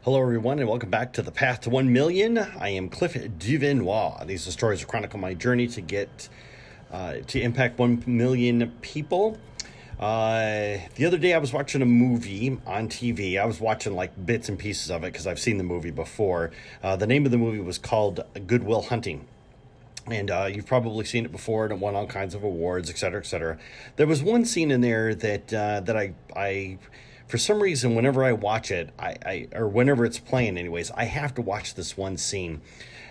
Hello, everyone, and welcome back to the Path to 1 Million. I am Cliff Duvenois. These are stories that chronicle my journey to impact 1 million people. The other day, I was watching a movie on TV. I was watching like bits and pieces of it because I've seen the movie before. The name of the movie was called Good Will Hunting. And you've probably seen it before, and it won all kinds of awards, et cetera, et cetera. There was one scene in there that I for some reason, whenever I watch it, or whenever it's playing, anyways, I have to watch this one scene.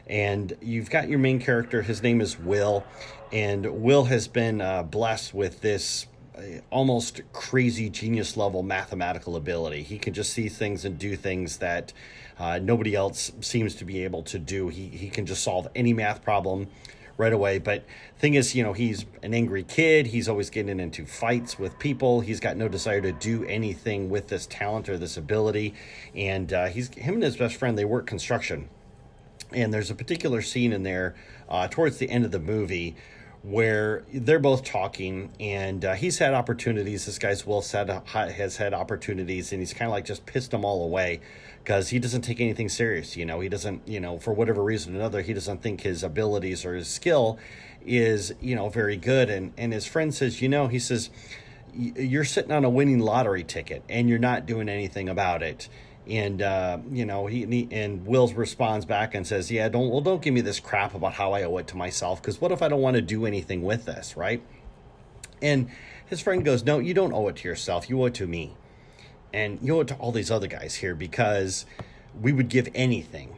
And you've got your main character. His name is Will, and Will has been blessed with this almost crazy genius level mathematical ability. He can just see things and do things that nobody else seems to be able to do. He can just solve any math problem right away. But thing is, he's an angry kid. He's always getting into fights with people. He's got no desire to do anything with this talent or this ability. And him and his best friend, they work construction. And there's a particular scene in there towards the end of the movie where they're both talking, and he's had opportunities. This guy's Will has had opportunities, and he's kind of like just pissed them all away because he doesn't take anything serious. He doesn't, for whatever reason or another, he doesn't think his abilities or his skill is, very good. And his friend says, he says, you're sitting on a winning lottery ticket and you're not doing anything about it. And and Will responds back and says, "Yeah, don't give me this crap about how I owe it to myself. Because what if I don't want to do anything with this, right?" And his friend goes, "No, you don't owe it to yourself. You owe it to me, and you owe it to all these other guys here because we would give anything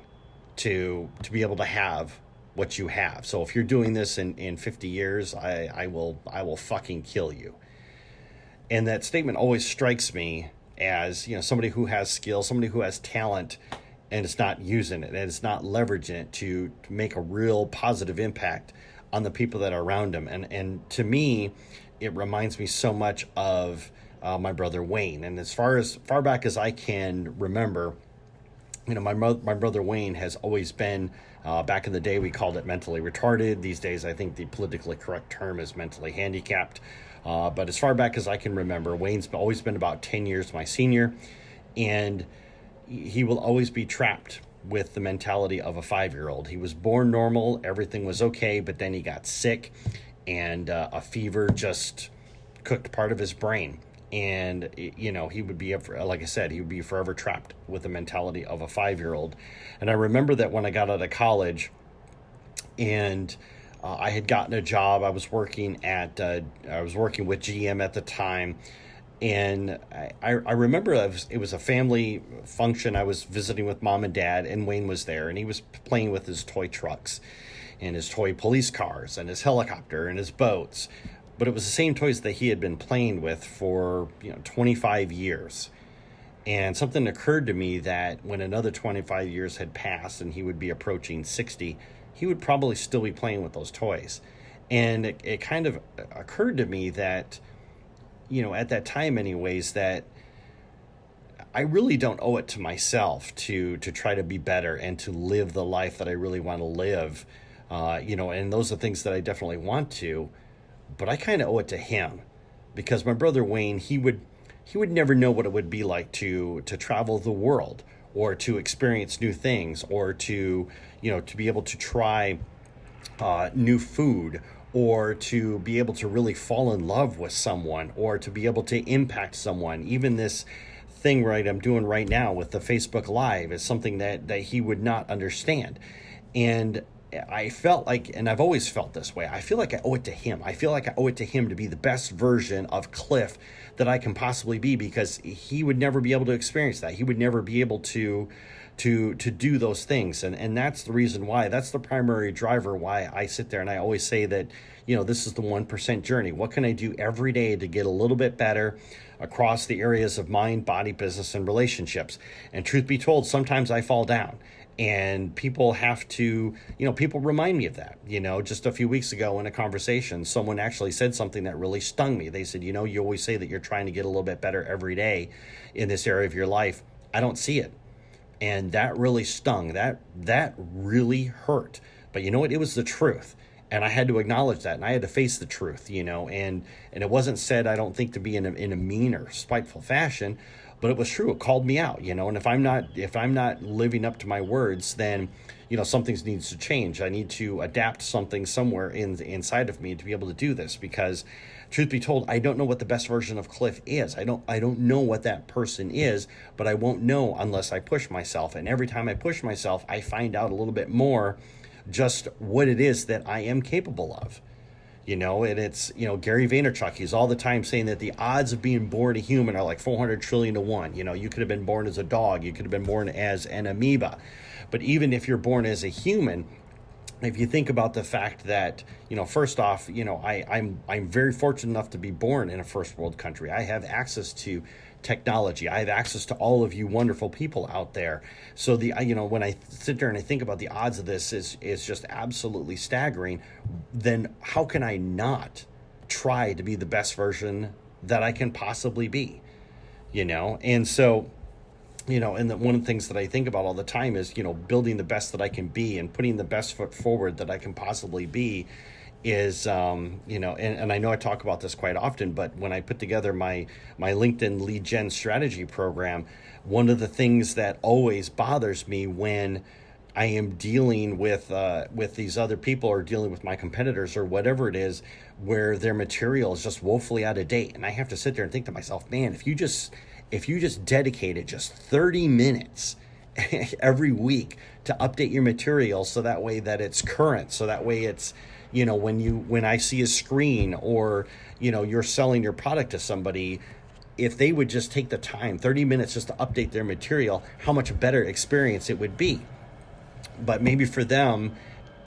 to be able to have what you have. So if you're doing this in 50 years, I will fucking kill you." And that statement always strikes me as somebody who has skill, somebody who has talent, and it's not using it and it's not leveraging it to make a real positive impact on the people that are around him. And to me, it reminds me so much of my brother Wayne. And as far back as I can remember, my brother Wayne has always been, back in the day we called it mentally retarded. These days I think the politically correct term is mentally handicapped. But as far back as I can remember, Wayne's always been about 10 years my senior, and he will always be trapped with the mentality of a 5-year-old. He was born normal, everything was okay, but then he got sick, and a fever just cooked part of his brain. And, he would be, like I said, he would be forever trapped with the mentality of a 5-year-old. And I remember that when I got out of college and I had gotten a job. I was working with GM at the time, and I remember it was a family function. I was visiting with mom and dad, and Wayne was there, and he was playing with his toy trucks and his toy police cars and his helicopter and his boats. But it was the same toys that he had been playing with for 25 years. And something occurred to me that when another 25 years had passed and he would be approaching 60, he would probably still be playing with those toys. And it kind of occurred to me that, at that time anyways, that I really don't owe it to myself to try to be better and to live the life that I really want to live. And those are things that I definitely want to, but I kind of owe it to him, because my brother Wayne, he would never know what it would be like to travel the world, or to experience new things, or to be able to try new food, or to be able to really fall in love with someone, or to be able to impact someone. Even this thing I'm doing right now with the Facebook Live is something that he would not understand. And I felt like, and I've always felt this way, I feel like I owe it to him. I feel like I owe it to him to be the best version of Cliff that I can possibly be, because he would never be able to experience that. He would never be able to do those things. And that's the reason why, that's the primary driver why I sit there and I always say that, this is the 1% journey. What can I do every day to get a little bit better across the areas of mind, body, business, and relationships? And truth be told, sometimes I fall down. And people have to, people remind me of that. Just a few weeks ago in a conversation, someone actually said something that really stung me. They said, you always say that you're trying to get a little bit better every day in this area of your life. I don't see it. And that really stung. That really hurt. But you know what? It was the truth. And I had to acknowledge that, and I had to face the truth, and it wasn't said, I don't think, to be in a mean or spiteful fashion, but it was true. It called me out, and if I'm not living up to my words, then something needs to change. I need to adapt something somewhere inside of me to be able to do this, because truth be told, I don't know what the best version of Cliff is. I don't know what that person is, but I won't know unless I push myself. And every time I push myself, I find out a little bit more just what it is that I am capable of. And it's, Gary Vaynerchuk, he's all the time saying that the odds of being born a human are like 400 trillion to 1. You could have been born as a dog, you could have been born as an amoeba. But even if you're born as a human, if you think about the fact that, first off, I'm very fortunate enough to be born in a first world country. I have access to technology. I have access to all of you wonderful people out there. So when I sit there and I think about the odds of this is just absolutely staggering. Then how can I not try to be the best version that I can possibly be? And so, and one of the things that I think about all the time is, building the best that I can be and putting the best foot forward that I can possibly be is, and I know I talk about this quite often, but when I put together my LinkedIn lead gen strategy program, one of the things that always bothers me when I am dealing with these other people or dealing with my competitors or whatever it is, where their material is just woefully out of date. And I have to sit there and think to myself, man, if you just dedicated just 30 minutes every week to update your material so that way that it's current, so that way it's, when I see a screen or, you're selling your product to somebody, if they would just take the time, 30 minutes just to update their material, how much better experience it would be. But maybe for them,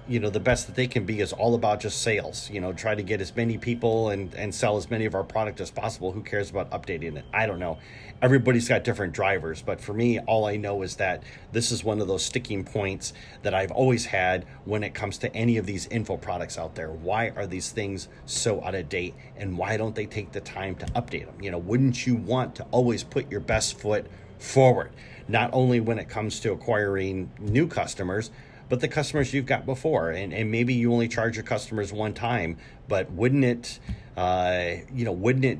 the best that they can be is all about just sales, try to get as many people and sell as many of our product as possible. Who cares about updating it? I don't know. Everybody's got different drivers, but for me, all I know is that this is one of those sticking points that I've always had when it comes to any of these info products out there. Why are these things so out of date, and why don't they take the time to update them? Wouldn't you want to always put your best foot forward, not only when it comes to acquiring new customers, but the customers you've got before, and maybe you only charge your customers one time, but wouldn't it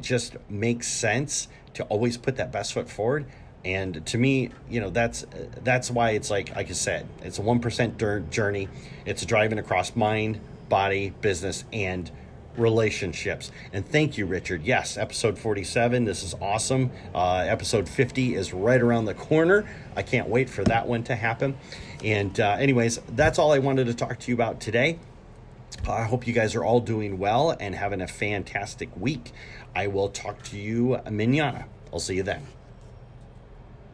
just make sense to always put that best foot forward? And to me, that's why it's like I said, it's a 1% journey. It's driving across mind, body, business, and relationships. And thank you, Richard. Yes, episode 47. This is awesome. Episode 50 is right around the corner. I can't wait for that one to happen. And anyways, that's all I wanted to talk to you about today. I hope you guys are all doing well and having a fantastic week. I will talk to you mañana. I'll see you then.